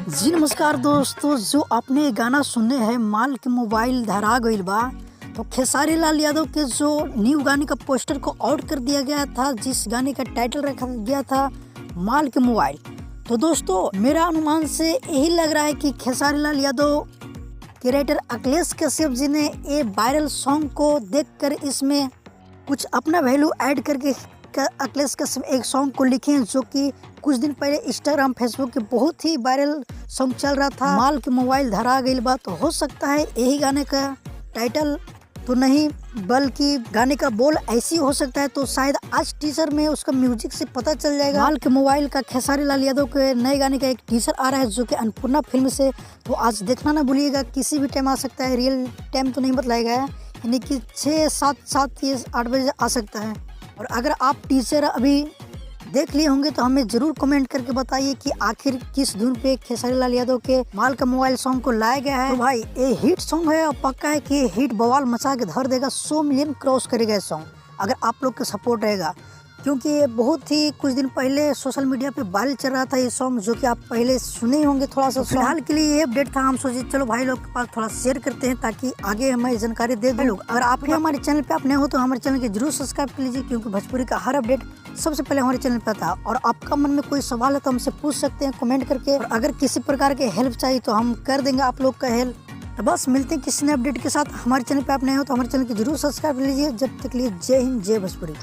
जी नमस्कार दोस्तों, जो आपने गाना सुने हैं माल के मोबाइल धरा गइल बा, तो खेसारी लाल यादव के जो न्यू गाने का पोस्टर को आउट कर दिया गया था, जिस गाने का टाइटल रखा गया था माल के मोबाइल। तो दोस्तों मेरा अनुमान से यही लग रहा है कि खेसारी लाल यादव के राइटर अखिलेश कश्यप जी ने ये वायरल सॉन्ग को देखकर इसमें कुछ अपना वैल्यू ऐड करके अखिलेश कश्यप एक सॉन्ग को लिखे हैं, जो कि कुछ दिन पहले इंस्टाग्राम फेसबुक के बहुत ही वायरल सॉन्ग चल रहा था, माल के मोबाइल धरा गइल बा। तो हो सकता है यही गाने का टाइटल तो नहीं, बल्कि गाने का बोल ऐसी हो सकता है। तो शायद आज टीजर में उसका म्यूजिक से पता चल जाएगा। माल के मोबाइल का खेसारी लाल यादव के नए गाने का एक टीजर आ रहा है, जो कि अन्नपूर्णा फिल्म से। तो आज देखना ना भूलिएगा, किसी भी टाइम आ सकता है, रियल टाइम तो नहीं बताया गया है, यानी कि 6, 7 या 8 बजे आ सकता है। और अगर आप टीजर अभी देख लिए होंगे तो हमें जरूर कमेंट करके बताइए कि आखिर किस धुन पे खेसारी लाल यादव के माल का मोबाइल सॉन्ग को लाया गया है। तो भाई ये हिट सॉन्ग है और पक्का है कि हिट बवाल मचा के धर देगा, 100 मिलियन क्रॉस करेगा सॉन्ग, अगर आप लोग का सपोर्ट रहेगा। क्योंकि ये बहुत ही कुछ दिन पहले सोशल मीडिया पे वायरल चल रहा था ये सॉन्ग, जो कि आप पहले सुने ही होंगे थोड़ा सा। फिलहाल के लिए ये अपडेट था, हम सोचे चलो भाई लोग के पास थोड़ा शेयर करते हैं, ताकि आगे हमें जानकारी दे दे लोग। अगर आप भी हमारे चैनल पे आप नए हो तो हमारे चैनल के जरूर सब्सक्राइब कर लीजिए, क्योंकि भोजपुरी का हर अपडेट सबसे पहले हमारे चैनल पे आता है। और आपका मन में कोई सवाल है तो हमसे पूछ सकते हैं कमेंट करके, और अगर किसी प्रकार के हेल्प चाहिए तो हम कर देंगे आप लोग का हेल्प। तो बस मिलते हैं किसी नए अपडेट के साथ। हमारे चैनल पे आप नए हो तो हमारे चैनल की जरूर सब्सक्राइब कर लीजिए। जब तक लिए जय हिंद, जय भोजपुरी।